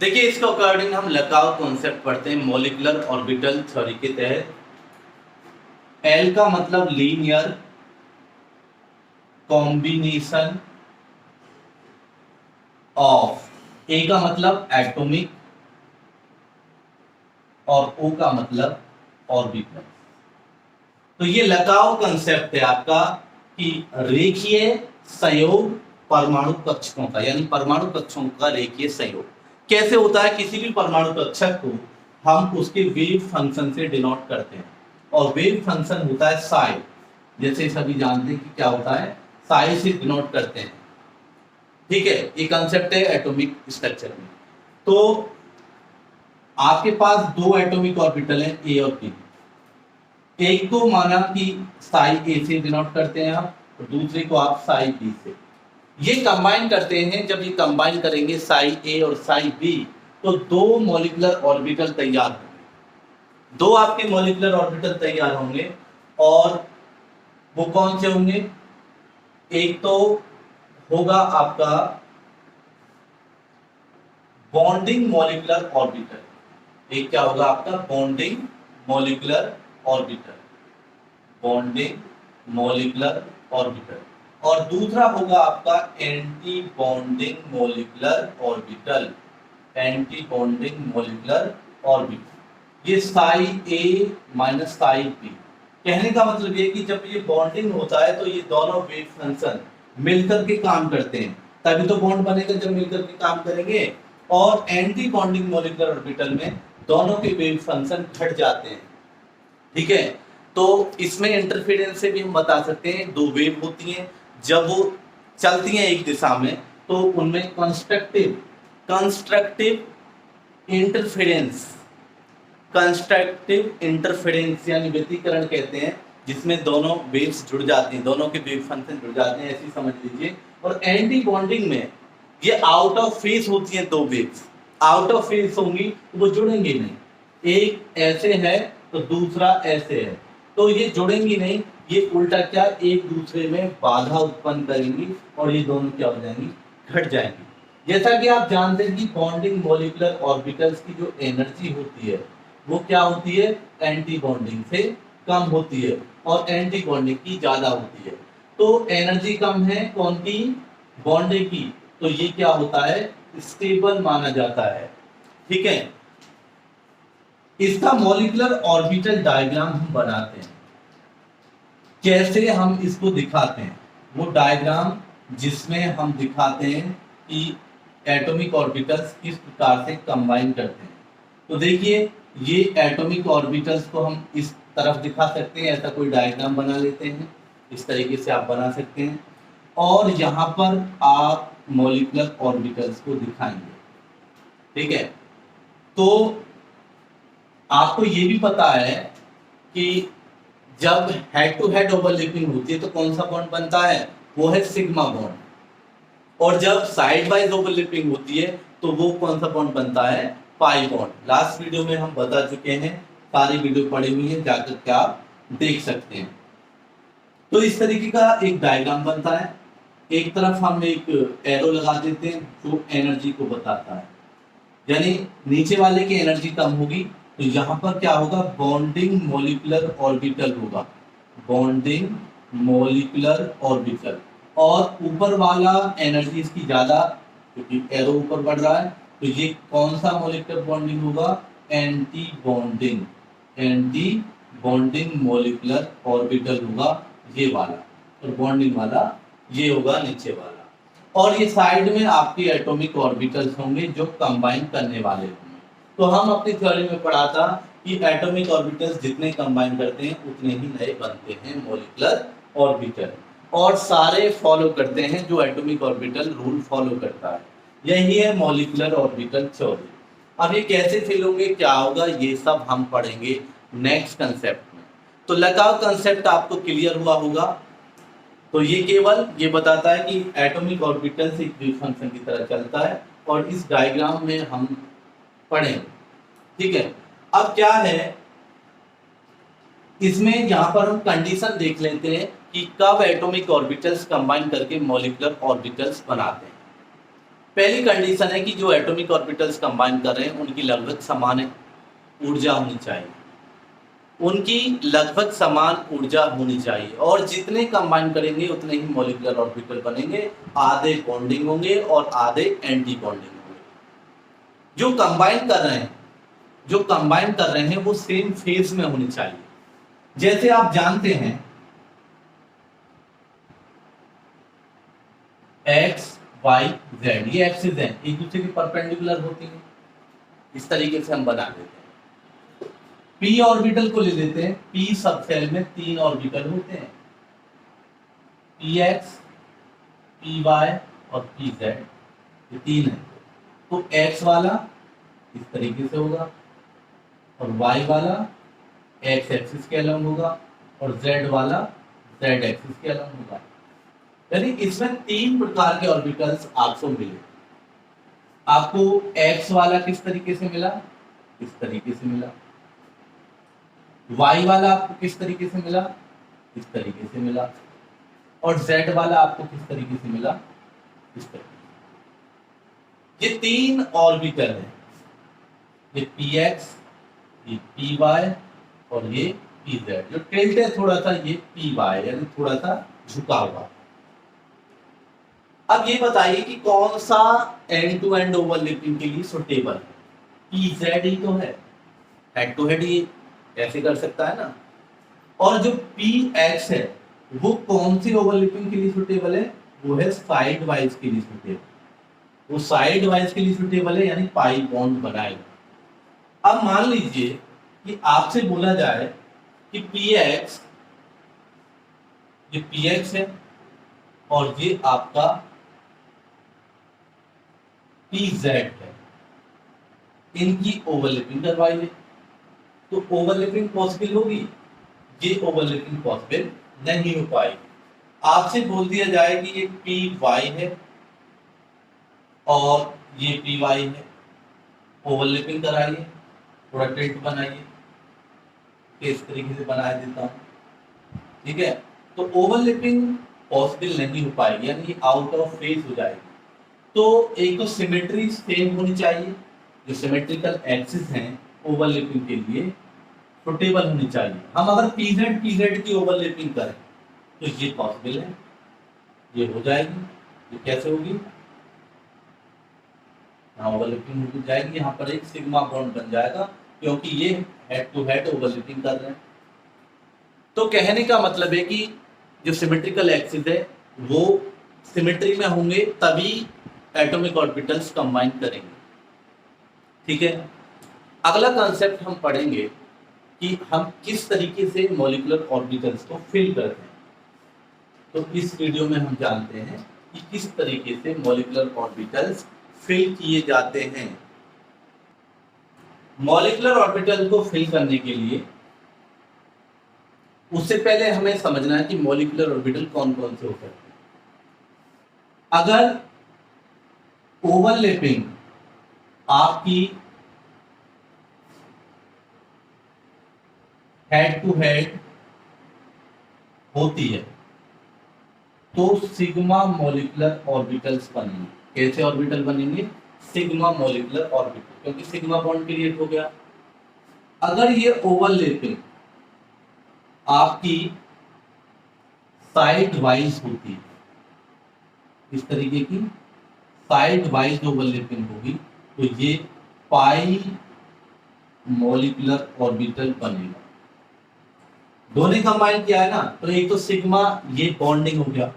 देखिए इसके अकॉर्डिंग हम लगाव कॉन्सेप्ट पढ़ते हैं मॉलिक्यूलर ऑर्बिटल थ्योरी के तहत। एल का मतलब लीनियर कॉम्बिनेशन ऑफ, ए का मतलब एटॉमिक और ओ का मतलब ऑर्बिटल। तो ये लगाव कंसेप्ट है आपका कि रेखीय संयोग परमाणु कक्षकों का, यानी परमाणु कक्षकों का रेखीय संयोग कैसे होता है। किसी भी परमाणु कक्षक को हम उसके वेव फंक्शन से डिनोट करते हैं और वेव फंक्शन होता है साई, जैसे सभी जानते हैं कि क्या होता है, साई से डिनोट करते हैं। ठीक है, ये कंसेप्ट है एटॉमिक स्ट्रक्चर में। तो आपके पास दो एटॉमिक ऑर्बिटल हैं ए और बी। एक को माना कि साई ए से डिनोट करते हैं आप, और दूसरे को आप साई बी से। ये कंबाइन करते हैं, जब ये कंबाइन करेंगे साई ए और साई बी तो दो मॉलिक्यूलर ऑर्बिटल तैयार होंगे। दो आपके मॉलिक्यूलर ऑर्बिटल तैयार होंगे और वो कौन से होंगे। एक तो होगा आपका बॉन्डिंग मॉलिक्यूलर ऑर्बिटल। एक क्या होगा आपका bonding molecular orbital, bonding molecular orbital. और दूसरा होगा आपका anti bonding molecular orbital, anti bonding molecular orbital. ये साई ए माइनस साई बी। कहने का मतलब ये कि जब ये बॉन्डिंग होता है तो ये दोनों वेव फंक्शन मिलकर के काम करते हैं, तभी तो बॉन्ड बनेगा जब मिलकर के काम करेंगे। और एंटी बॉन्डिंग मॉलिक्यूलर ऑर्बिटल में दोनों के वेव फंक्शन घट जाते हैं। ठीक है, तो इसमें इंटरफेरेंस से भी हम बता सकते हैं, दो वेव होती हैं, जब वो चलती हैं एक दिशा में तो उनमें कंस्ट्रक्टिव इंटरफेरेंस यानी व्यतिकरण कहते हैं, जिसमें दोनों वेव्स जुड़ जाती हैं, दोनों के वेव फंक्शन जुड़ जाते हैं, ऐसी समझ लीजिए। और एंटी बॉन्डिंग में ये आउट ऑफ फेज होती हैं, दो वेव्स आउट ऑफ फेज होंगी तो वो जुड़ेंगी नहीं। एक ऐसे है तो दूसरा ऐसे है, तो ये जुड़ेंगी नहीं, ये उल्टा क्या एक दूसरे में बाधा उत्पन्न करेंगी और ये दोनों क्या हो जाएंगी, घट जाएंगी। जैसा कि आप जानते हैं कि बॉन्डिंग मॉलिक्यूलर ऑर्बिटल्स की जो एनर्जी होती है वो क्या होती है, एंटी बॉन्डिंग से कम होती है और एंटी बॉन्डिंग की ज्यादा होती है। तो एनर्जी कम है कौन की, बॉन्डिंग की, तो ये क्या होता है, स्टेबल माना जाता है। ठीक है, इसका मॉलिक्यूलर ऑर्बिटल डायग्राम हम बनाते हैं। कैसे हम इसको दिखाते हैं, वो डायग्राम जिसमें हम दिखाते हैं कि एटॉमिक ऑर्बिटल्स किस प्रकार से कंबाइन करते हैं। तो देखिए ये एटॉमिक ऑर्बिटल्स को हम इस तरफ दिखा सकते हैं, ऐसा कोई डायग्राम बना लेते हैं, इस तरीके से आप बना सकते हैं। और यहाँ पर आप मॉलिक्यूलर ऑर्बिटल्स को दिखाएंगे। ठीक है, तो आपको ये भी पता है कि जब हेड टू हेड ओवरलैपिंग होती है तो कौन सा बॉन्ड बनता है, वो है सिग्मा बॉन्ड। और जब साइड वाइज ओवरलैपिंग होती है तो वो कौन सा बॉन्ड बनता है, पाई बॉन्ड। लास्ट वीडियो में हम बता चुके हैं, सारी वीडियो पड़ी हुई है, जाकर के आप देख सकते हैं। तो इस तरीके का एक डायग्राम बनता है। एक तरफ हम एक एरो लगा देते हैं जो एनर्जी को बताता है, यानी नीचे वाले की एनर्जी कम होगी तो यहाँ पर क्या होगा, बॉन्डिंग मॉलिक्यूलर ऑर्बिटल होगा, बॉन्डिंग मॉलिक्यूलर ऑर्बिटल। और ऊपर वाला एनर्जी इसकी ज्यादा, क्योंकि एरो ऊपर बढ़ रहा है, तो ये कौन सा मॉलिक्यूलर बॉन्डिंग होगा, एंटी बॉन्डिंग मॉलिक्यूलर ऑर्बिटल होगा ये वाला, और बॉन्डिंग वाला ये होगा नीचे वाला। और ये साइड में आपके एटॉमिक ऑर्बिटल्स होंगे जो कंबाइन करने वाले होंगे। तो हम अपनी थ्योरी में पढ़ा था कि एटॉमिक ऑर्बिटल्स जितने कंबाइन करते हैं उतने ही नए बनते हैं मॉलिक्यूलर ऑर्बिटल, और सारे फॉलो करते हैं जो एटॉमिक ऑर्बिटल रूल फॉलो करता है। यही है मॉलिक्यूलर ऑर्बिटल थ्योरी। अब ये कैसे फिल होंगे, क्या होगा, ये सब हम पढ़ेंगे नेक्स्ट कंसेप्ट में। तो लगाव कंसेप्ट आपको क्लियर हुआ होगा। तो ये केवल ये बताता है कि एटॉमिक ऑर्बिटल एक वेव फंक्शन की तरह चलता है, और इस डायग्राम में हम पढ़ेंगे। ठीक है, अब क्या है इसमें, यहां पर हम कंडीशन देख लेते हैं कि कब एटॉमिक ऑर्बिटल्स कंबाइन करके मॉलिक्यूलर ऑर्बिटल्स बनाते हैं। पहली कंडीशन है कि जो एटॉमिक ऑर्बिटल्स कंबाइन कर रहे हैं उनकी लगभग समान ऊर्जा होनी चाहिए, उनकी लगभग समान ऊर्जा होनी चाहिए, और जितने कंबाइन करेंगे उतने ही मॉलिक्यूलर ऑर्बिटल बनेंगे, आधे बॉन्डिंग होंगे और आधे एंटी बॉन्डिंग होंगे। जो कंबाइन कर रहे हैं वो सेम फेज में होनी चाहिए। जैसे आप जानते हैं एक्स वाई जेड, ये एक्सिस हैं, एक दूसरे के परपेंडिकुलर होती हैं, इस तरीके से हम बना देते हैं। पी ऑर्बिटल को ले लेते हैं, पी सब सेल में 3 ऑर्बिटल होते हैं, पी एक्स, पी वाई और पी जेड, ये 3 है। तो एक्स वाला इस तरीके से होगा और वाई वाला एक्स एक्सिस के अलग होगा और जेड वाला जेड एक्सिस के अलग होगा। यानी इसमें 3 प्रकार के ऑर्बिटल्स आपको मिले। आपको एक्स वाला किस तरीके से मिला, इस तरीके से मिला। वाई वाला आपको किस तरीके से मिला, इस तरीके से मिला। और जेड वाला आपको किस तरीके से मिला, इस तरीके से। ये 3 ऑर्बिटल है, ये पी एक्स, ये पी वाई और ये पी जेड। जो टिल्ट है थोड़ा सा, ये पी वाई यानी थोड़ा सा झुका हुआ। अब ये बताइए कि कौन सा एंड टू एंड ओवरलैपिंग के लिए सुटेबल है। पी जेड ही तो है, हेड टू हेड ये ऐसे कर सकता है ना। और जो पी एक्स है वो कौन सी ओवरलैपिंग के लिए सुटेबल है, वो है साइड वाइज के लिए सुटेबल। वो साइड वाइज के लिए सुटेबल है यानी पाई बॉन्ड बनाएगा। अब मान लीजिए कि आपसे बोला जाए कि पी एक्स, ये पी एक्स है और ये आपका पी जेड है, इनकी ओवरलैपिंग करवाइए। तो ओवरलैपिंग पॉसिबल होगी, ये ओवरलैपिंग पॉसिबल नहीं हो पाएगी। आपसे बोल दिया जाए कि ये पी वाई है और ये पी वाई है, ओवरलैपिंग कराइए, थोड़ा टिल्ट बनाइए, इस तरीके से बना देता हूं, ठीक है। तो ओवरलैपिंग पॉसिबल नहीं हो पाएगी यानी ये आउट ऑफ फेज हो जाएगी। तो एक तो सिमेट्री सेम होनी चाहिए, जो सिमेट्रिकल एक्सिस हैं ओवरलैपिंग के लिए सुटेबल होनी चाहिए। हम अगर पीजेड की ओवरलैपिंग करें तो ये पॉसिबल है, ये हो जाएगी। ये कैसे होगी, यहाँ ओवरलैपिंग हो जाएगी, यहाँ पर एक सिग्मा बॉन्ड बन जाएगा क्योंकि ये हेड टू हेड ओवरलैपिंग कर रहे हैं। तो कहने का मतलब है कि जो सिमेट्रिकल एक्सिस है वो सिमेट्री में होंगे तभी एटॉमिक ऑर्बिटल्स कंबाइन करेंगे, ठीक है। अगला कॉन्सेप्ट हम पढ़ेंगे कि हम किस तरीके से मॉलिक्यूलर ऑर्बिटल्स को फिल करते हैं। तो इस वीडियो में हम जानते हैं कि किस तरीके से मॉलिक्यूलर ऑर्बिटल्स फिल किए जाते हैं। मॉलिक्यूलर ऑर्बिटल को फिल करने के लिए उससे पहले हमें समझना है कि मॉलिक्यूलर ऑर्बिटल कौन कौन से हो सकते हैं। अगर ओवरलैपिंग आपकी हेड टू हेड होती है तो सिग्मा मॉलिक्यूलर ऑर्बिटल्स बनेंगे। कैसे ऑर्बिटल बनेंगे, सिग्मा मॉलिक्यूलर ऑर्बिटल, क्योंकि सिग्मा बॉन्ड क्रिएट हो गया। अगर ये ओवरलैपिंग आपकी साइड वाइज होती है, इस तरीके की साइड वाइज ओवरलैपिंग होगी तो ये पाई मॉलिक्यूलर ऑर्बिटल बनेगा। दोनों कंबाइन किया है ना, तो एक तो सिग्मा ये बॉन्डिंग हो गया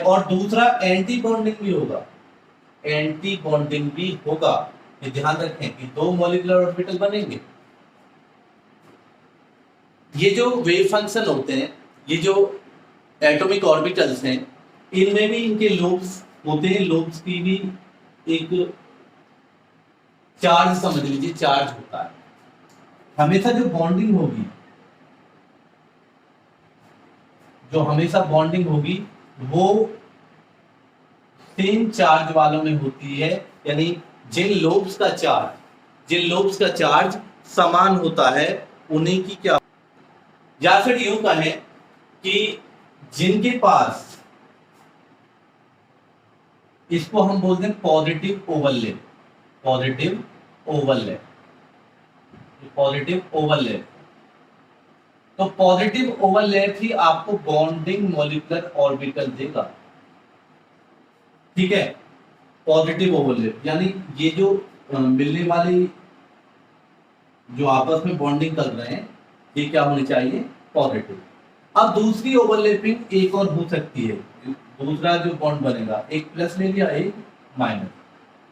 और दूसरा एंटी बॉन्डिंग भी होगा, एंटी बॉन्डिंग भी होगा। ये ध्यान रखें कि 2 मॉलिक्यूलर ऑर्बिटल बनेंगे। ये जो वेव फंक्शन होते हैं, ये जो एटॉमिक ऑर्बिटल्स हैं, इनमें भी इनके लोब्स होते हैं। लोब्स की भी एक चार्ज समझ लीजिए, चार्ज होता है। हमेशा जो बॉन्डिंग होगी, जो हमेशा बॉन्डिंग होगी वो सेम चार्ज वालों में होती है, यानी जिन लोब्स का चार्ज समान होता है उन्हीं की क्या, या फिर यूं कहें कि जिनके पास इसको हम बोलते हैं positive overlap, positive overlap, positive overlap. तो पॉजिटिव ओवरलैप ही आपको बॉन्डिंग मॉलिक्यूलर ऑर्बिटल देगा, ठीक है। पॉजिटिव ओवरलैप यानी ये जो मिलने वाली जो आपस में बॉन्डिंग कर रहे हैं ये क्या होनी चाहिए, पॉजिटिव। अब दूसरी ओवरलैपिंग एक और हो सकती है, दूसरा जो बॉन्ड बनेगा एक प्लस ले लिया एक माइनस।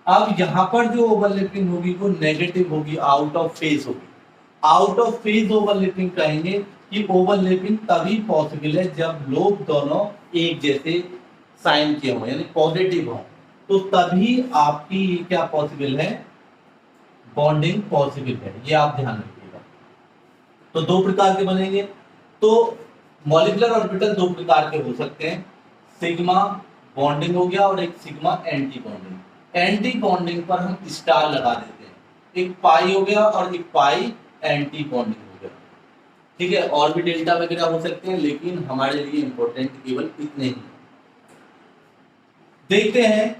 अब यहाँ पर जो ओवरलैपिंग होगी वो नेगेटिव होगी, आउट ऑफ फेज होगी। आउट ऑफ फेज ओवरलैपिंग कहेंगे कि ओवरलैपिंग तभी पॉसिबल है जब लोग दोनों एक जैसे साइन के हों यानी पॉजिटिव हों, तो तभी आपकी क्या पॉसिबल है, बॉन्डिंग पॉसिबल है। ये आप ध्यान रखिएगा। तो दो प्रकार के बनेंगे। तो मॉलिक्यूलर ऑर्बिटल दो प्रकार के हो सकते हैं, सिग्मा बॉन्डिंग हो गया और एक sigma anti bonding. Anti bonding पर हम स्टार लगा देते हैं, एक पाई हो गया और एक पाई एंटी बॉन्डिंग हो गया, ठीक है। और भी डेल्टा वगैरह हो सकते हैं लेकिन हमारे लिए इंपॉर्टेंट केवल इतने ही। देखते हैं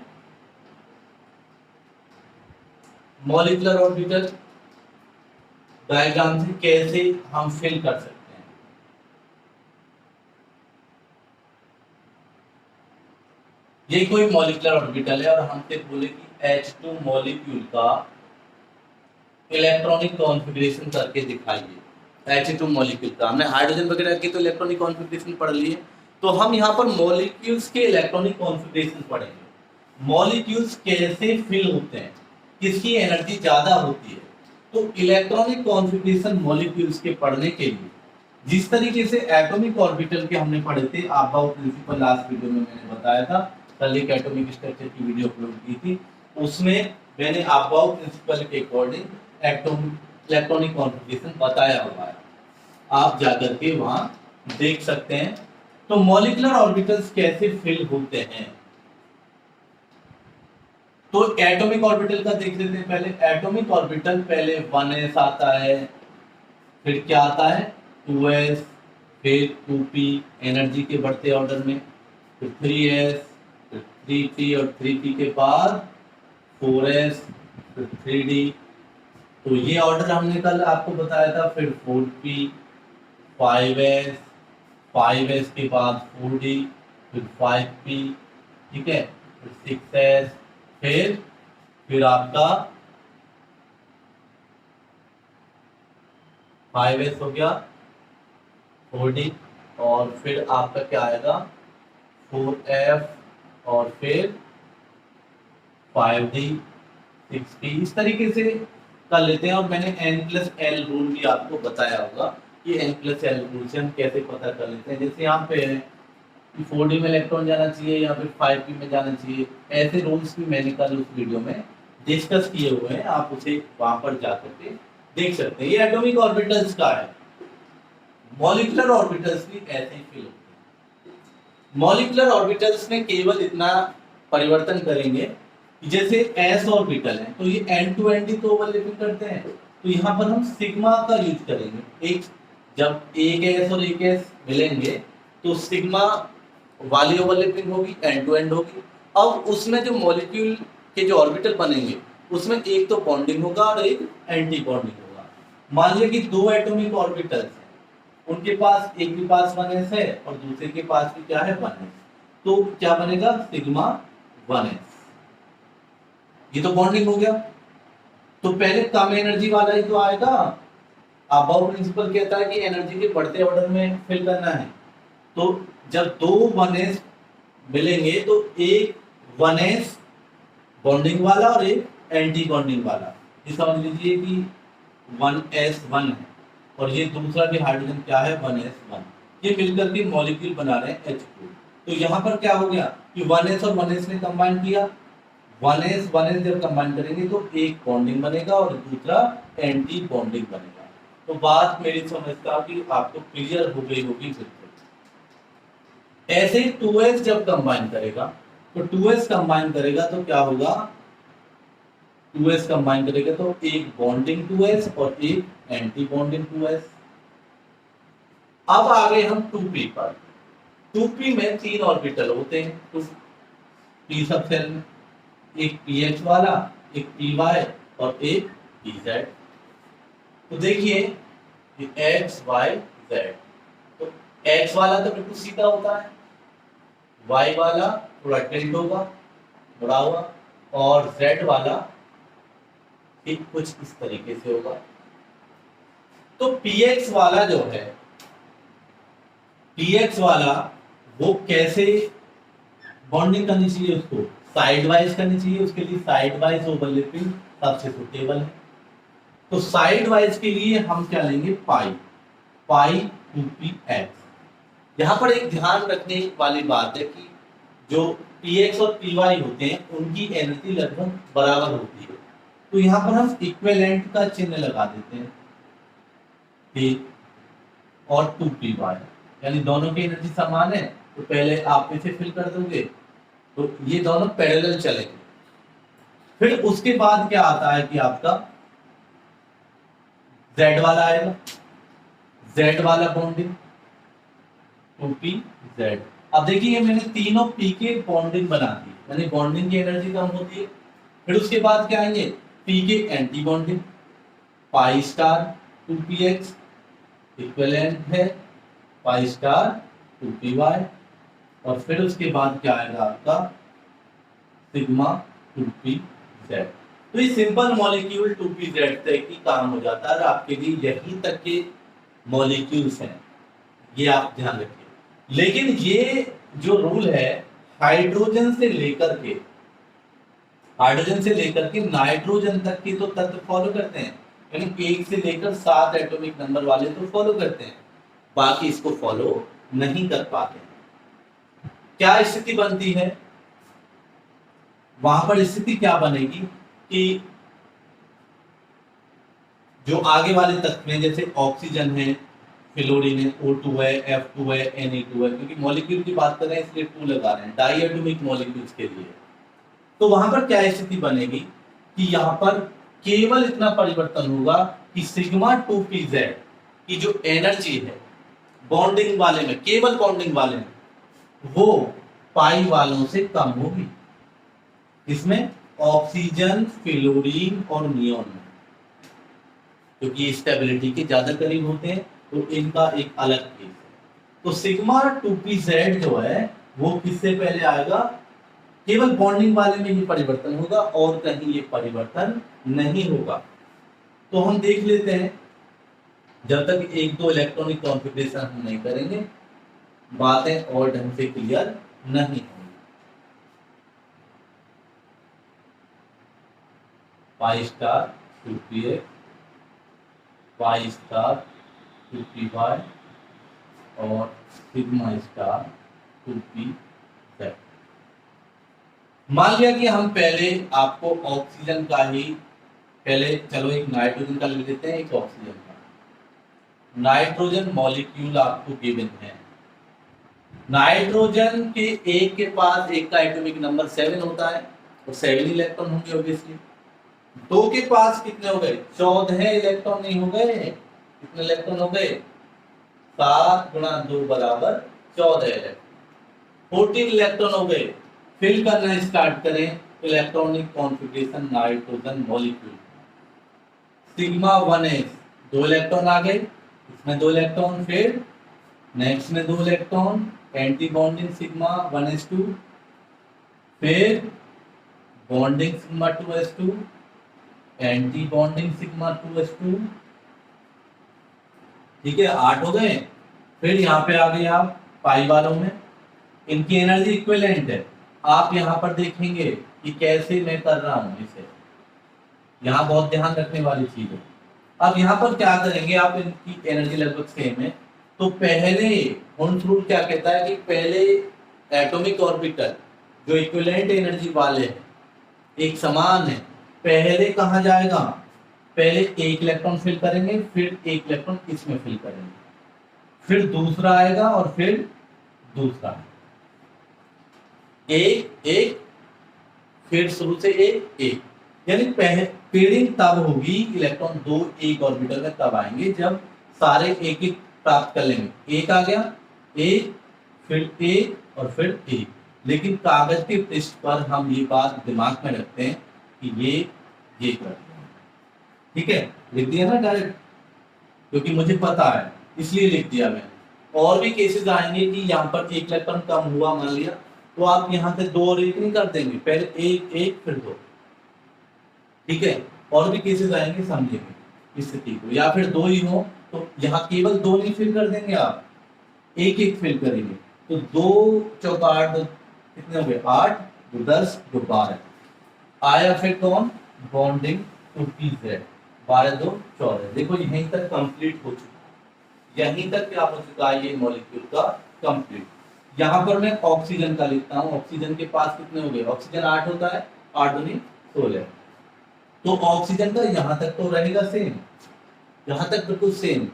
मॉलिक्यूलर ऑर्बिटल डायग्राम से कैसे हम फिल कर सकते हैं। ये कोई मॉलिक्यूलर ऑर्बिटल है और हमसे बोले कि H2 मॉलिक्यूल का इलेक्ट्रॉनिक कॉन्फ़िगरेशन करके दिखाइए। H2 मॉलिक्यूल का, हमने हाइड्रोजन वगैरह की तो इलेक्ट्रॉनिक कॉन्फ़िगरेशन पढ़ लिए, तो हम यहाँ पर मॉलिक्यूल्स के इलेक्ट्रॉनिक कॉन्फ़िगरेशन पढ़ेंगे। मॉलिक्यूल्स कैसे फिल होते हैं, किसकी एनर्जी ज्यादा होती है। तो इलेक्ट्रॉनिक कॉन्फ़िगरेशन मॉलिक्यूल्स के पढ़ने के लिए जिस तरीके से एटॉमिक ऑर्बिटल के हमने पढ़े थे, आबाउ प्रिंसिपल लास्ट वीडियो में मैंने बताया था, कल एक एटॉमिक स्ट्रक्चर की वीडियो अपलोड की थी, उसमें मैंने आबाउ प्रिंसिपल के अकॉर्डिंग इलेक्ट्रॉनिक कॉन्फ़िगरेशन बताया हुआ है, आप जाकर के वहां देख सकते हैं। तो मॉलिक्यूलर ऑर्बिटल्स कैसे फिल होते हैं, तो एटॉमिक ऑर्बिटल का देख लेते हैं पहले। एटॉमिक ऑर्बिटल पहले 1s आता है, फिर क्या आता है 2s, फिर 2p एनर्जी के बढ़ते ऑर्डर में, फिर 3s, फिर 3p और 3p के बाद 4s, फिर 3d। तो ये ऑर्डर हमने कल आपको बताया था। फिर 4p, 5s, 5s के बाद 4d, फिर 5p, ठीक है, फिर 6s, फिर आपका 5s हो गया 4d, और फिर आपका क्या आएगा 4f, और फिर 5d, 6p, इस तरीके से कर लेते हैं। और मैंने n+l रूल भी आपको बताया होगा कि n+l रूल से हम कैसे पता कर लेते हैं। जैसे यहाँ पे है कि 4d में इलेक्ट्रॉन जाना चाहिए या फिर 5p में जाना चाहिए, ऐसे रूल्स भी मैंने कल उस वीडियो में डिस्कस किए हुए हैं, आप उसे वहां पर जाकर के देख सकते हैं। ये एटॉमिक ऑर्बिटल्स का है। मॉलिक्यूलर ऑर्बिटल्स भी ऐसे ही फिल होते हैं। मॉलिक्यूलर ऑर्बिटल्स में केवल इतना परिवर्तन करेंगे कि जैसे s ऑर्बिटल है तो ये एंड टू एंड ही तो ओवरलैपिंग करते हैं, तो यहाँ पर हम सिग्मा का यूज करेंगे। एक जब एक s और एक s मिलेंगे तो सिग्मा वाली ओवरलैपिंग होगी, एंड टू एंड होगी। अब उसमें जो मॉलिक्यूल के जो ऑर्बिटल बनेंगे उसमें एक तो बॉन्डिंग होगा और एक एंटी बॉन्डिंग होगा। मान लिया कि दो एटॉमिक ऑर्बिटल्स हैं, उनके पास एक के पास 1s है और दूसरे के पास भी क्या है 1s, तो क्या बनेगा सिग्मा 1s, ये तो बॉन्डिंग हो गया। तो पहले कम एनर्जी वाला ही तो आएगा। अबाउ प्रिंसिपल कहता है कि एनर्जी के बढ़ते ऑर्डर में फिल करना है। तो जब दो 1s मिलेंगे तो एक 1s बॉन्डिंग वाला और एक एंटी बॉन्डिंग वाला, ये समझ लीजिए कि 1s1 है और ये दूसरा भी हाइड्रोजन क्या है 1s1, ये मिलकर के मॉलिक्यूल बना रहे हैं H2। तो यहाँ पर क्या हो गया कि 1s और 1s ने कंबाइन किया, 1s जब कंबाइन करेंगे तो एक बॉन्डिंग बनेगा और दूसरा एंटी बॉन्डिंग बनेगा। तो बात मेरी समझता कि आपको क्लियर हो गई होगी बिल्कुल। ऐसे ही 2s जब कंबाइन करेगा तो 2s कंबाइन करेगा तो क्या होगा, 2s कंबाइन करेगा तो एक बॉन्डिंग 2s और एक एंटी बॉन्डिंग 2s। अब आ गए हम 2p पर। 2p में 3 ऑर्बिटल होते हैं, पी सब सेल में, एक पी एक्स वाला, एक पी वाई और एक पी जेड। तो देखिए एक्स वाई जेड, तो एक्स वाला तो बिल्कुल सीधा होता है, वाई वाला थोड़ा टिल्ट होगा, मुड़ा हुआ, और जेड वाला एक कुछ इस तरीके से होगा। तो px वाला जो है, px वाला वो कैसे बॉन्डिंग करनी चाहिए, उसको साइड वाइज करनी चाहिए, उसके लिए साइड वाइज ओवरलैपिंग सबसे सुटेबल है। तो साइड वाइज के लिए हम क्या लेंगे, पाई, पाई 2px। यहां पर एक ध्यान रखने वाली बात है कि जो px और py होते हैं उनकी एनर्जी लगभग बराबर होती है, तो यहां पर हम इक्विवेलेंट का चिन्ह लगा देते हैं, और 2py, यानी दोनों की एनर्जी समान है, तो पहले आप इसे फिल कर दोगे तो ये दोनों पैरेलल चलेंगे। फिर उसके बाद क्या आता है कि आपका Z वाला आएगा, Z वाला बॉन्डिंग 2pz। अब देखिए मैंने तीनों p के बॉन्डिंग बना दी, यानी बॉन्डिंग की एनर्जी कम होती है। फिर उसके बाद क्या आएंगे, p के anti bonding, pi star 2px equivalent है पाई स्टार 2py, और फिर उसके बाद क्या आएगा आपका सिग्मा 2pz। तो ये सिंपल मॉलिक्यूल 2pz तक ही काम हो जाता है, और आपके लिए यहीं तक के मॉलिक्यूल्स हैं, ये आप ध्यान रखिए। लेकिन ये जो रूल है हाइड्रोजन से लेकर के नाइट्रोजन तक के तो तत्व फॉलो करते हैं, यानी 1 से लेकर 7 एटॉमिक नंबर वाले तो फॉलो करते हैं, बाकी इसको फॉलो नहीं कर पाते। क्या स्थिति बनती है वहां पर, स्थिति क्या बनेगी कि जो आगे वाले तत्व हैं जैसे ऑक्सीजन है, फ्लोरीन है, O2 है, F2 है, Na2 है, क्योंकि मॉलिक्यूल की बात कर रहे हैं इसलिए 2 लगा रहे हैं डाई एटॉमिक मॉलिक्यूल्स के लिए। तो वहां पर क्या स्थिति बनेगी कि यहाँ पर केवल इतना परिवर्तन होगा कि सिग्मा 2pz की जो एनर्जी है बॉन्डिंग वाले में, केवल बॉन्डिंग वाले में, वो पाई वालों से कम होगी। इसमें ऑक्सीजन, फ्लोरीन और नियोन में, क्योंकि स्टेबिलिटी के ज्यादा करीब होते हैं तो इनका एक अलग केस है। तो सिग्मा 2pz जो है वो किससे पहले आएगा, केवल बॉन्डिंग वाले में ही परिवर्तन होगा और कहीं ये परिवर्तन नहीं होगा। तो हम देख लेते हैं, जब तक 1-2 इलेक्ट्रॉनिक कॉन्फ़िगरेशन हम नहीं करेंगे बातें और ढंग से क्लियर नहीं होंगी। Pi star 2px, pi star 2py और सिग्मा स्टार 2pz। मान लिया कि हम पहले आपको ऑक्सीजन का ही, पहले चलो एक नाइट्रोजन का ले लेते हैं, एक ऑक्सीजन का। नाइट्रोजन मॉलिक्यूल आपको गिवन है, नाइट्रोजन के एक के पास एक का एटॉमिक नंबर 7 होता है और 7 इलेक्ट्रॉन होंगे ऑब्वियसली। 2 के पास कितने हो गए, 14 इलेक्ट्रॉन नहीं हो गए, कितने इलेक्ट्रॉन हो गए, 7 गुणा 2 बराबर 14 इलेक्ट्रॉन, 14 इलेक्ट्रॉन हो गए। फिल करना स्टार्ट करें electronic configuration nitrogen molecule, sigma 1s 2 electron आ गए, इसमें 2 इलेक्ट्रॉन, फिर नेक्स्ट में 2 electron, anti bonding sigma 1s2, फिर bonding sigma 2s2, anti bonding sigma 2s2, ठीक है 8 हो गए। फिर यहाँ पे आ गए आप पाई वालों में, इनकी एनर्जी इक्विवेलेंट है। आप यहाँ पर देखेंगे कि कैसे मैं कर रहा हूँ इसे, यहाँ बहुत ध्यान रखने वाली चीज है। अब यहाँ पर क्या करेंगे आप, इनकी एनर्जी लगभग सेम है, तो पहले हॉर्न्स रूल क्या कहता है कि पहले एटॉमिक ऑर्बिटल जो इक्विवेलेंट एनर्जी वाले हैं, एक समान है, पहले कहाँ जाएगा, पहले एक इलेक्ट्रॉन फिल करेंगे, फिर एक इलेक्ट्रॉन इसमें फिल करेंगे, फिर दूसरा आएगा और फिर दूसरा, एक, फिर शुरू से एक, यानी पेयरिंग तब होगी, इलेक्ट्रॉन 2 एक ऑर्बिटल में तब आएंगे जब सारे एक प्राप्त कर लेंगे। एक आ गया, एक, फिर एक और फिर एक, लेकिन कागज के पृष्ठ पर हम ये बात दिमाग में रखते हैं कि ये करते हैं। ठीक है, लिख दिया ना डायरेक्ट, क्योंकि मुझे पता है इसलिए लिख दिया मैंने। और भी केसेस आएंगे कि यहाँ पर एक इलेक्ट्रॉन कम हुआ मान लिया, तो आप यहाँ से 2 और 1 नहीं कर देंगे, पहले 1 1 फिर 2। ठीक है, और भी केसेस आएंगे समझेंगे इस स्थिति को। या फिर 2 ही हो तो यहाँ केवल 2 नहीं फिल कर देंगे, आप 1 1 फिल करेंगे। तो 2 चौका 8, कितने हो गए 8, 2 10, 2 12 आया। फिर कौन, बॉन्डिंग टू pz, 12 2 14। देखो यहीं तक कंप्लीट हो चुका है, यहीं तक क्या हो चुका है ये मॉलिक्यूल का कंप्लीट। यहाँ पर मैं ऑक्सीजन का लिखता हूँ। ऑक्सीजन के पास कितने हो गए, ऑक्सीजन 8 होता है, 8 दूनी 16। तो ऑक्सीजन का यहाँ तक तो रहेगा सेम, यहाँ तक बिल्कुल सेम,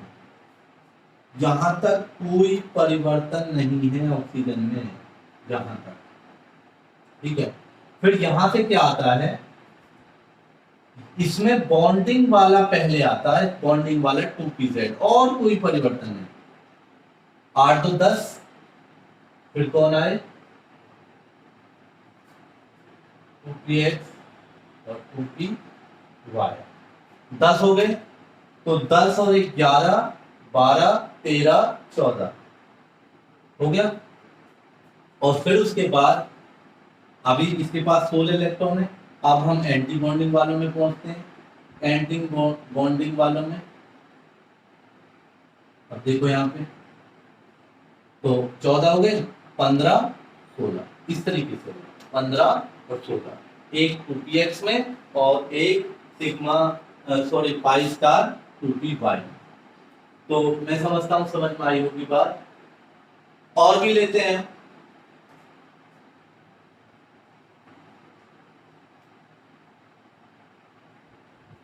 यहाँ तक कोई परिवर्तन नहीं है ऑक्सीजन में, यहाँ तक। ठीक है, फिर यहाँ से क्या आता है, इसमें बॉन्डिंग वाला पहले आता है, बॉन्डिंग वाला 2pz, और कोई परिवर्तन नहीं। 8 2 10, फिर कौन आए 2px और 2py, 10 हो गए। तो 10 और 1 11, 12 13 14 हो गया। और फिर उसके बाद अभी इसके पास 16 इलेक्ट्रॉन है। अब हम एंटी बॉन्डिंग वालों में पहुंचते हैं, एंटी बॉन्डिंग वालों में। अब देखो यहाँ पे तो 14 हो गए, 15 16, इस तरीके से 15 और 16, एक 2px में और एक सिग्मा पाई स्टार 2py। तो मैं समझता हूं समझ में आई होगी बात। और भी लेते हैं,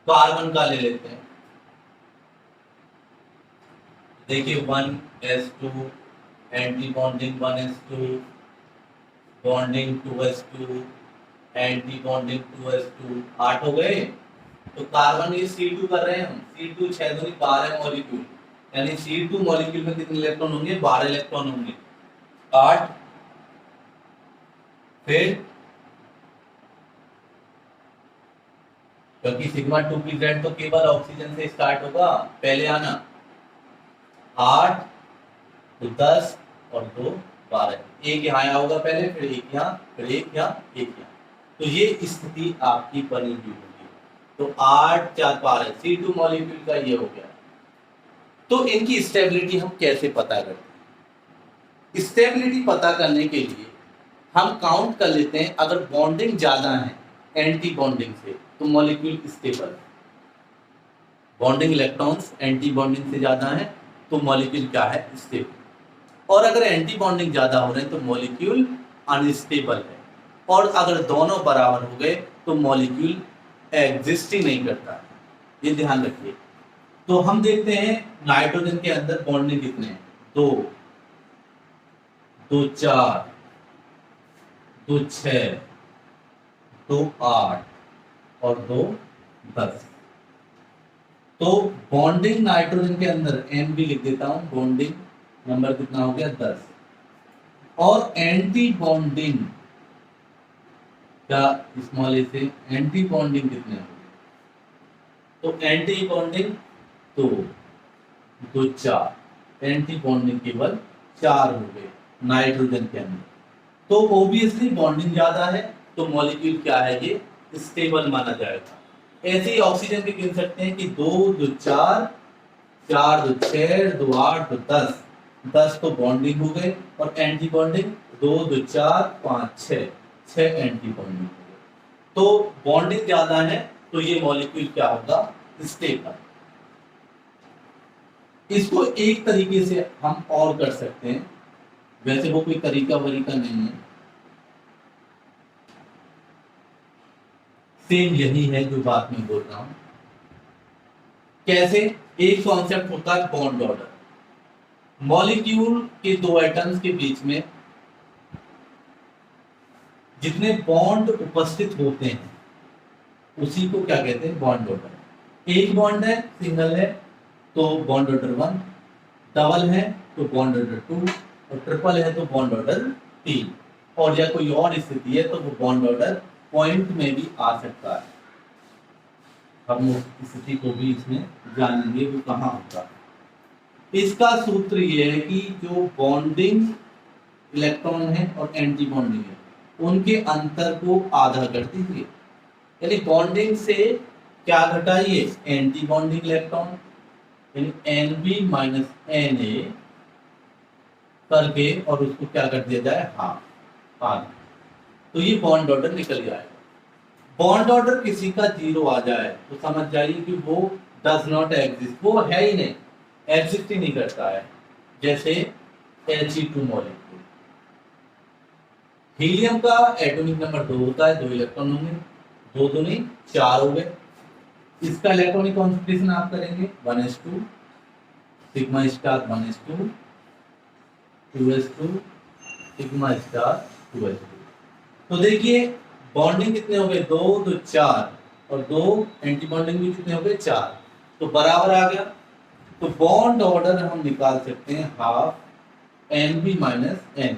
कार्बन का ले लेते हैं। देखिए 1s2, anti bonding 1s2, bonding 2s2, anti bonding 2s2, 8 हो गए। तो कार्बन ये C2 कर रहे हैं हम, C2 6 दूनी 12 मॉलिक्यूल, यानी C2 मॉलिक्यूल में कितने इलेक्ट्रॉन होंगे, 12 इलेक्ट्रॉन होंगे। 8, फिर क्योंकि सिग्मा 2pz तो केवल ऑक्सीजन से स्टार्ट होगा, पहले आना 8 तो 10 और 2 12, एक यहाँ आया होगा पहले, फिर एक यहाँ, फिर एक यहाँ, एक यहाँ। तो ये स्थिति आपकी बनी हुई होगी। तो 8 4 12 C2 मॉलिक्यूल का ये हो गया। तो इनकी स्टेबिलिटी हम कैसे पता करते हैं? स्टेबिलिटी पता करने के लिए हम काउंट कर लेते हैं, अगर बॉन्डिंग ज्यादा है एंटी बॉन्डिंग से तो मॉलिक्यूल स्टेबल है। बॉन्डिंग इलेक्ट्रॉन्स एंटी बॉन्डिंग से ज्यादा है तो मॉलिक्यूल क्या है, स्टेबल। और अगर एंटी बॉन्डिंग ज्यादा हो रहे हैं तो मॉलिक्यूल अनस्टेबल है। और अगर दोनों बराबर हो गए तो मॉलिक्यूल एग्जिस्ट ही नहीं करता, ये ध्यान रखिए। तो हम देखते हैं नाइट्रोजन के अंदर बॉन्डिंग कितने हैं, 2 2 4 2 6 2 8 और 2 10। तो बॉन्डिंग नाइट्रोजन के अंदर N भी लिख देता हूं, बॉन्डिंग नंबर कितना हो गया 10। और एंटी बॉन्डिंग क्या, स्मॉल ए से एंटी बॉन्डिंग कितने हो गए, तो एंटी बॉन्डिंग 2 2 4, एंटी बॉन्डिंग केवल 4 हो गए नाइट्रोजन के अंदर। तो ऑब्वियसली बॉन्डिंग ज्यादा है तो मॉलिक्यूल क्या है, ये स्टेबल माना जाएगा। ऐसे ही ऑक्सीजन के गिन सकते हैं कि 2 2 4 4 2 6 2 8 2 10, 10 तो बॉन्डिंग हो गए, और एंटी बॉन्डिंग 2 2 4 5 6 एंटी बॉन्डिंग हो गए। तो बॉन्डिंग ज्यादा है तो ये मॉलिक्यूल क्या होगा, स्टेबल। इसको एक तरीके से हम और कर सकते हैं, वैसे वो कोई तरीका वरीका नहीं है, सेम यही है जो बात मैं बोल रहा हूं। कैसे, एक कॉन्सेप्ट होता है बॉन्ड ऑर्डर। मॉलिक्यूल के 2 एटम्स के बीच में जितने बॉन्ड उपस्थित होते हैं उसी को क्या कहते हैं, बॉन्ड ऑर्डर। एक बॉन्ड है, सिंगल है तो बॉन्ड ऑर्डर 1, डबल है तो बॉन्ड ऑर्डर 2, और ट्रिपल है तो बॉन्ड ऑर्डर 3। और या कोई और स्थिति है तो वो बॉन्ड ऑर्डर पॉइंट में भी आ सकता है। हम उस स्थिति को भी इसमें जानेंगे वो कहाँ होता है। इसका सूत्र ये है कि जो बॉन्डिंग इलेक्ट्रॉन है और एंटी बॉन्डिंग है उनके अंतर को आधा कर दीजिए, यानी बॉन्डिंग से क्या घटाइए, एंटी बॉन्डिंग इलेक्ट्रॉन, यानी Nb माइनस Na करके और उसको क्या कर दिया जाए, हाफ आधा, तो ये बॉन्ड ऑर्डर निकल जाएगा। बॉन्ड ऑर्डर किसी का 0 आ जाए तो समझ जाइए कि वो डज नॉट एग्जिस्ट, वो है ही नहीं, एग्जिस्ट ही नहीं करता है। जैसे He2 मॉलिक्यूल, हीलियम का एटॉमिक नंबर 2 होता है, 2 इलेक्ट्रॉन होंगे, 2 दूनी 4 हो गए। इसका इलेक्ट्रॉनिक कॉन्सेंट्रेशन आप करेंगे 1s2 sigma star 1s2 2s2 sigma star 2s2। तो देखिए बॉन्डिंग कितने हो गए, 2 तो 4 और 2 एंटी बॉन्डिंग भी कितने हो गए 4, तो बराबर आ गया। तो बॉन्ड ऑर्डर हम निकाल सकते हैं half Nb minus Na।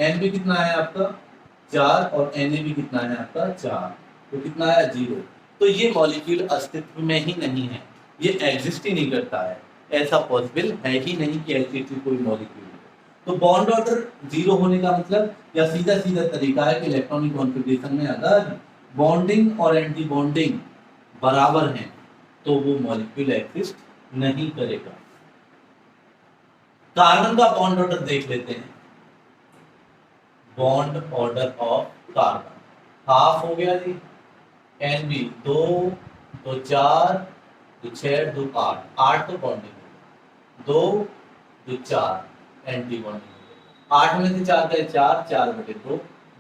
Nb कितना है आपका 4 और Na भी कितना है आपका 4, तो कितना आया 0। तो ये मॉलिक्यूल अस्तित्व में ही नहीं है, ये एग्जिस्ट ही नहीं करता है, ऐसा पॉसिबल है ही नहीं कि ऐसी कोई मॉलिक्यूल। तो बॉन्ड ऑर्डर 0 होने का मतलब या सीधा सीधा तरीका है कि इलेक्ट्रॉनिक कॉन्फ़िगरेशन में अगर बॉन्डिंग और एंटी बॉन्डिंग बराबर हैं तो वो मॉलिक्यूल एग्जिस्ट नहीं करेगा। कार्बन का बॉन्ड ऑर्डर देख लेते हैं। Bond order of carbon half हो गया जी, Nb 2 तो 4 तो 6 2 8, 8 तो बॉन्डिंग 2 तो 4 एंटी बॉन्डिंग, 8 में से 4 गए 4, 4 बटे 2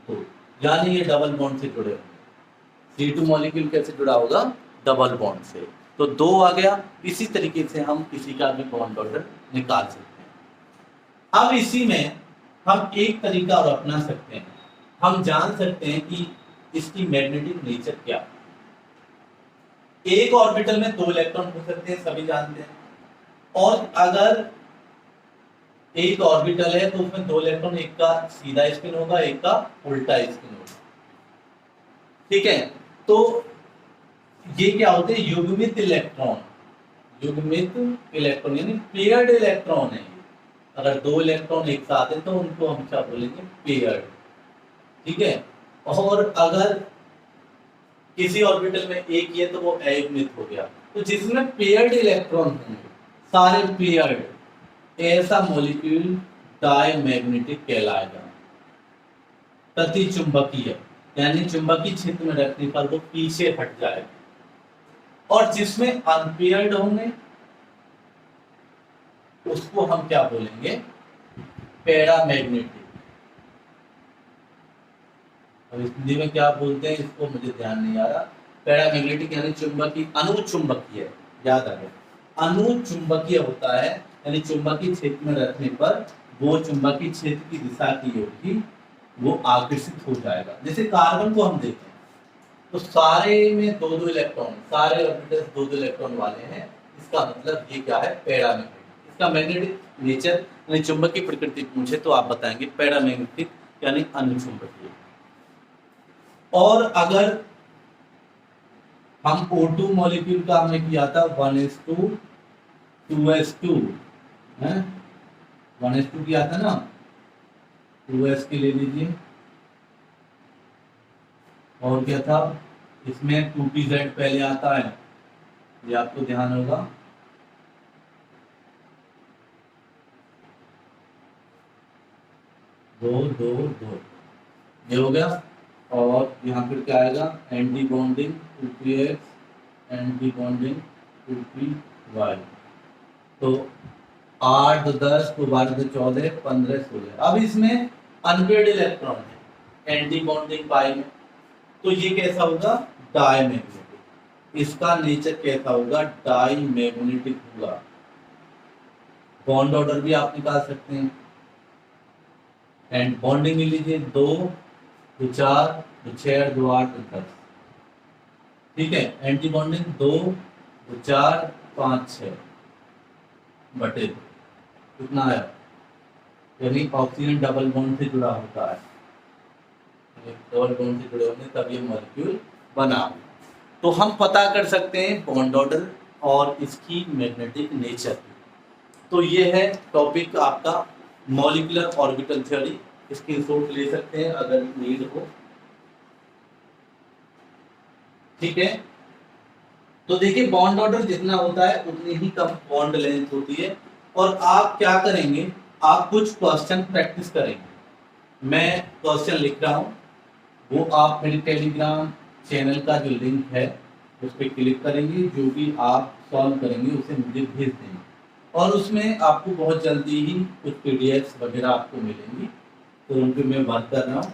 2, यानी ये डबल बॉन्ड से जुड़े होंगे। C2 मॉलिक्यूल कैसे जुड़ा होगा, डबल बॉन्ड से, तो 2 आ गया। इसी तरीके से हम किसी का भी बॉन्ड ऑर्डर निकाल सकते हैं। अब इसी में हम एक तरीका और अपना सकते हैं, हम जान सकते हैं कि इसकी मैग्नेटिक नेचर क्या है। एक ऑर्बिटल में 2 इलेक्ट्रॉन हो सकते हैं, सभी जानते हैं, और अगर एक ऑर्बिटल है तो उसमें 2 इलेक्ट्रॉन, एक का सीधा स्पिन होगा एक का उल्टा स्पिन होगा, ठीक है। तो ये क्या होते हैं, युग्मित इलेक्ट्रॉन, युग्मित इलेक्ट्रॉन यानी पेयर्ड इलेक्ट्रॉन है। अगर 2 इलेक्ट्रॉन एक साथ हैं तो उनको हम क्या बोलेंगे, पेयर्ड, ठीक है। और अगर किसी ऑर्बिटल में एक ही है तो वो अयुग्मित हो गया। तो जिसमें पेयर्ड इलेक्ट्रॉन होंगे, सारे पेयर्ड, ऐसा मॉलिक्यूल डायमैग्नेटिक कहलाएगा। प्रति चुंबकीय यानी चुंबकीय क्षेत्र में रखने पर वो पीछे हट जाएगा। और जिसमें अनपेयर्ड होंगे उसको हम क्या बोलेंगे, पैरामैग्नेटिक। अब हिंदी में क्या बोलते हैं इसको मुझे ध्यान नहीं आ रहा। पैरामैग्नेटिक यानी चुंबकीय, अनुचुंबकीय, याद आ गया, अनुचुंबकीय होता है, यानी चुंबकीय क्षेत्र में रखने पर वो चुंबकीय क्षेत्र की दिशा की ओर ही वो आकर्षित हो जाएगा। जैसे कार्बन को हम देखें तो सारे में 2-2 इलेक्ट्रॉन, सारे ऑर्बिटल्स 2-2 इलेक्ट्रॉन वाले हैं, इसका मतलब ये क्या है, पैरामैग्नेटिक। इसका मैग्नेटिक नेचर यानी चुंबकीय प्रकृति पूछे तो आप बताएंगे पैरामैग्नेटिक यानी अनुचुंबकीय। और अगर हम O2 मॉलिक्यूल का हमने किया था 1s2 2s2 है, 1s2 किया था ना, 2s के ले लीजिए, और क्या था इसमें 2pz पहले आता है, ये आपको ध्यान होगा। दो दो दो ये हो गया, और यहाँ पर क्या आएगा, anti bonding 2px, anti bonding 2py, तो 8 10 तो 12 14 15 16। अब इसमें अनपेयर्ड इलेक्ट्रॉन है एंटी बॉन्डिंग पाई में, तो ये कैसा होगा, डायमैग्नेटिक। इसका नेचर कैसा होगा, डायमैग्नेटिक होगा। बॉन्ड ऑर्डर भी आप निकाल सकते हैं। एंड बॉन्डिंग ले लीजिए 2 तो 4 तो 6 2 8 तो 10, ठीक है। एंटी बॉन्डिंग 2 तो 4 5 6 बटे 2, कितना आया, यानी ऑक्सीजन डबल बॉन्ड से जुड़ा होता है। डबल बॉन्ड से जुड़े होंगे तब ये मॉलिक्यूल बना होगा। तो हम पता कर सकते हैं बॉन्ड ऑर्डर और इसकी मैग्नेटिक नेचर। तो ये है टॉपिक आपका मॉलिक्यूलर ऑर्बिटल थ्योरी। स्क्रीनशॉट ले सकते हैं अगर नीड हो, ठीक है। तो देखिए बॉन्ड ऑर्डर जितना होता है उतनी ही कम बॉन्ड लेंथ होती है। और आप क्या करेंगे, आप कुछ क्वेश्चन प्रैक्टिस करेंगे। मैं क्वेश्चन लिख रहा हूँ, वो आप मेरे टेलीग्राम चैनल का जो लिंक है उस पर क्लिक करेंगे, जो भी आप सॉल्व करेंगे उसे मुझे भेज देंगे और उसमें आपको बहुत जल्दी ही कुछ पीडीएफ्स वगैरह आपको मिलेंगी। तो उन पर मैं वर्क कर रहा हूँ।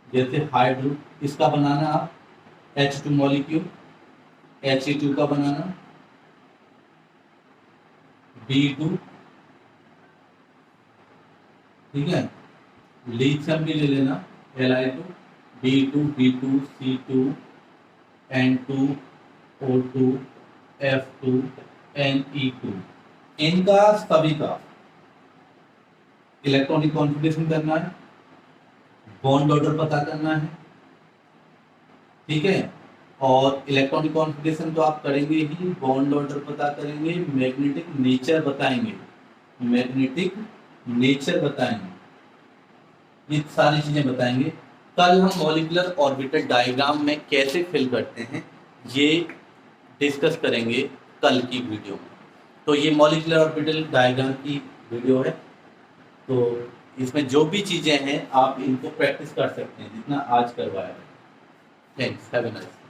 जैसे हाइड्रो इसका बनाना आप H2 मॉलिक्यूल, He2 का बनाना, B2, ठीक है। लिथियम भी ले लेना Li2, B2, B2, C2, N2, O2, F2, Ne2। इनका सभी का इलेक्ट्रॉनिक कॉन्फ़िगरेशन करना है, बॉन्ड ऑर्डर पता करना है, ठीक है। और इलेक्ट्रॉनिक कॉन्फ़िगरेशन तो आप करेंगे ही, बॉन्ड ऑर्डर पता करेंगे, मैग्नेटिक नेचर बताएंगे, मैग्नेटिक नेचर बताएंगे, ये सारी चीजें बताएंगे। कल हम मॉलिक्यूलर ऑर्बिटल डायग्राम में कैसे फिल करते हैं ये डिस्कस करेंगे कल की वीडियो में। तो ये मॉलिक्यूलर ऑर्बिटल डायग्राम की वीडियो है। तो इसमें जो भी चीजें हैं आप इनको प्रैक्टिस कर सकते हैं जितना आज करवाया है। Thanks, have a nice.